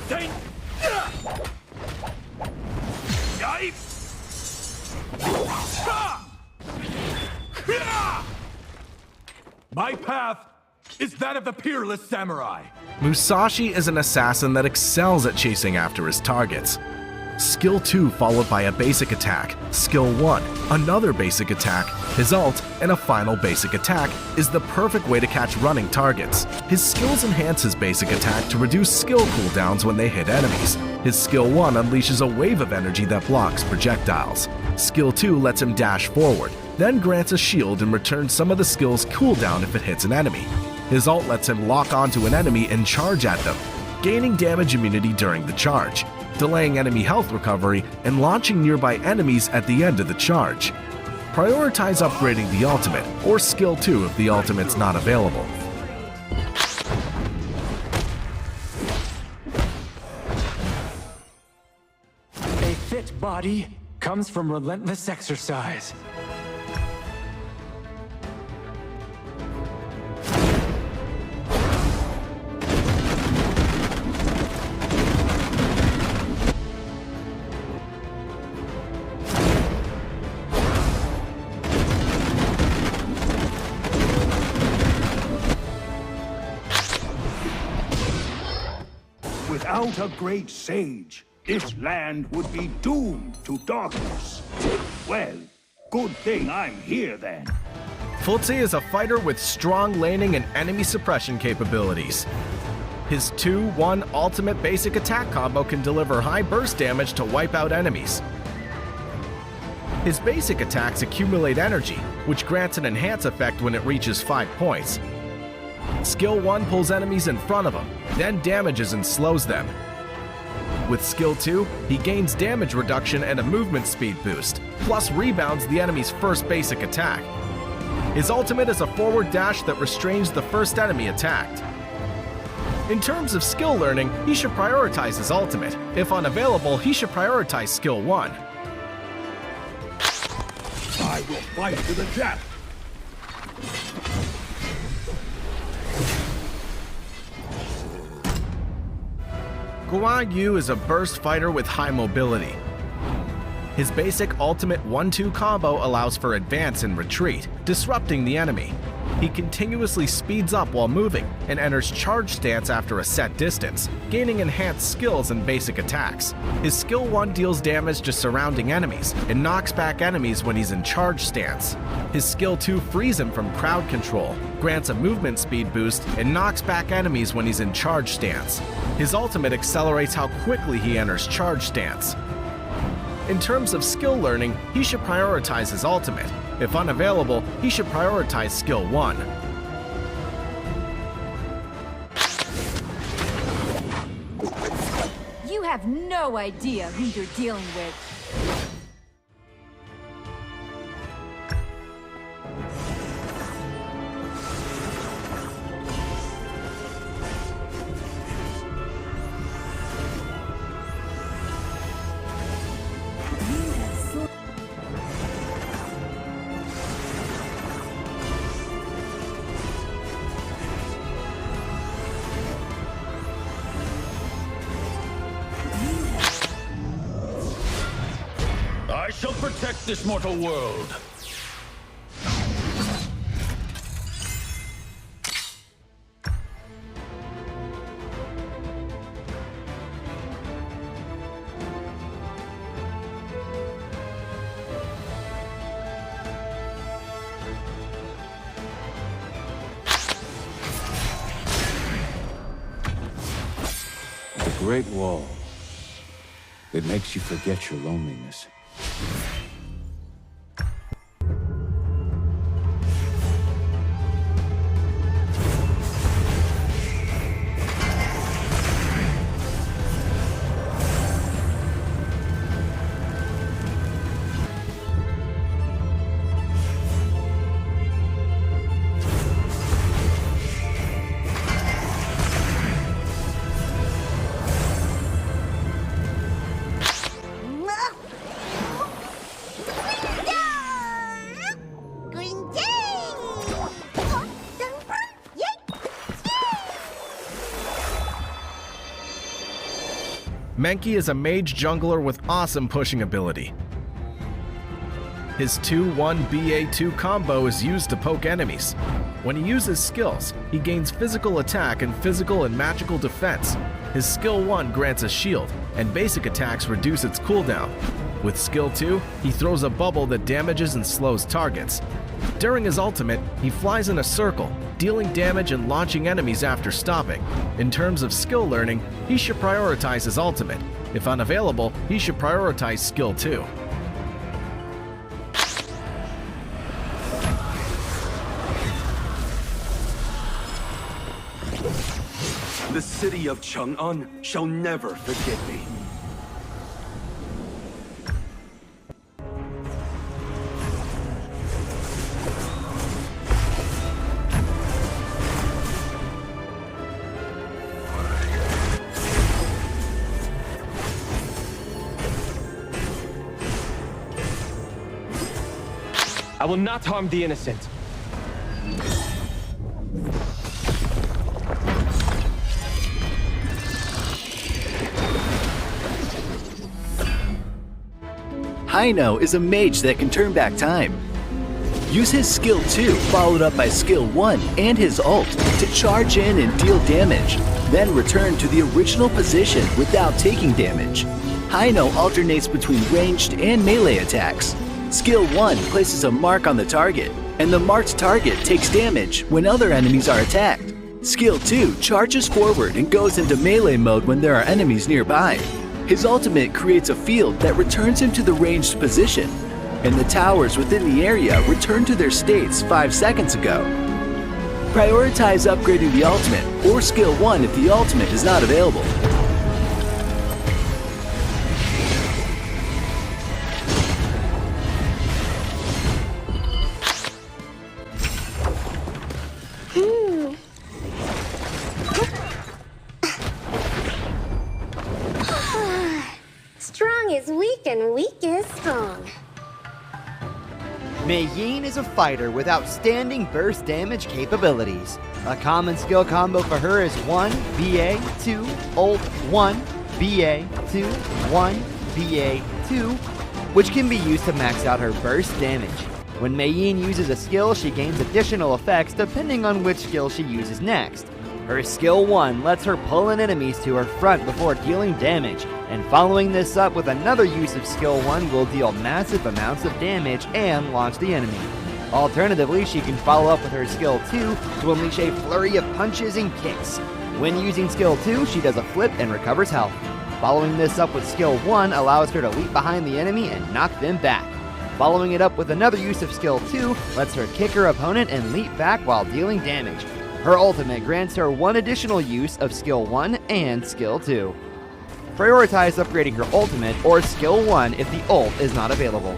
Saint! My path is that of the peerless samurai. Musashi is an assassin that excels at chasing after his targets. Skill 2 followed by a basic attack, Skill 1, another basic attack, his ult, and a final basic attack is the perfect way to catch running targets. His skills enhance his basic attack to reduce skill cooldowns when they hit enemies. His Skill 1 unleashes a wave of energy that blocks projectiles. Skill 2 lets him dash forward, then grants a shield and returns some of the skill's cooldown if it hits an enemy. His ult lets him lock onto an enemy and charge at them, gaining damage immunity during the charge, delaying enemy health recovery, and launching nearby enemies at the end of the charge. Prioritize upgrading the ultimate, or Skill 2 if the ultimate's not available. A fit body comes from relentless exercise. Without a great sage, this land would be doomed to darkness. Well, good thing I'm here then. Futse is a fighter with strong laning and enemy suppression capabilities. His 2-1 ultimate basic attack combo can deliver high burst damage to wipe out enemies. His basic attacks accumulate energy, which grants an enhance effect when it reaches 5 points. Skill 1 pulls enemies in front of him, then damages and slows them. With Skill 2, he gains damage reduction and a movement speed boost, plus rebounds the enemy's first basic attack. His ultimate is a forward dash that restrains the first enemy attacked. In terms of skill learning, he should prioritize his ultimate. If unavailable, he should prioritize Skill 1. I will fight to the death. Guan Yu is a burst fighter with high mobility. His basic ultimate 1-2 combo allows for advance and retreat, disrupting the enemy. He continuously speeds up while moving and enters charge stance after a set distance, gaining enhanced skills and basic attacks. His Skill 1 deals damage to surrounding enemies and knocks back enemies when he's in charge stance. His Skill 2 frees him from crowd control, grants a movement speed boost, and knocks back enemies when he's in charge stance. His ultimate accelerates how quickly he enters charge stance. In terms of skill learning, he should prioritize his ultimate. If unavailable, he should prioritize Skill 1. You have no idea who you're dealing with. I shall protect this mortal world. The Great Wall. It makes you forget your loneliness. Menki is a mage jungler with awesome pushing ability. His 2-1-BA2 combo is used to poke enemies. When he uses skills, he gains physical attack and physical and magical defense. His skill 1 grants a shield, and basic attacks reduce its cooldown. With skill 2, he throws a bubble that damages and slows targets. During his ultimate, he flies in a circle, dealing damage and launching enemies after stopping. In terms of skill learning, he should prioritize his ultimate. If unavailable, he should prioritize skill 2. The city of Chang'an shall never forget me. I will not harm the innocent. Haino is a mage that can turn back time. Use his skill 2 followed up by skill 1 and his ult to charge in and deal damage, then return to the original position without taking damage. Haino alternates between ranged and melee attacks. Skill 1 places a mark on the target, and the marked target takes damage when other enemies are attacked. Skill 2 charges forward and goes into melee mode when there are enemies nearby. His ultimate creates a field that returns him to the ranged position, and the towers within the area return to their states 5 seconds ago. Prioritize upgrading the ultimate or skill 1 if the ultimate is not available. Strong is weak and weak is strong. Mei Yin is a fighter with outstanding burst damage capabilities. A common skill combo for her is 1 BA 2 ult 1 BA 2 1 BA 2, which can be used to max out her burst damage. When Mei Yin uses a skill, she gains additional effects depending on which skill she uses next. Her skill 1 lets her pull in enemies to her front before dealing damage, and following this up with another use of skill 1 will deal massive amounts of damage and launch the enemy. Alternatively, she can follow up with her skill 2 to unleash a flurry of punches and kicks. When using skill 2, she does a flip and recovers health. Following this up with skill 1 allows her to leap behind the enemy and knock them back. Following it up with another use of skill 2 lets her kick her opponent and leap back while dealing damage. Her ultimate grants her one additional use of skill 1 and skill 2. Prioritize upgrading her ultimate or skill 1 if the ult is not available.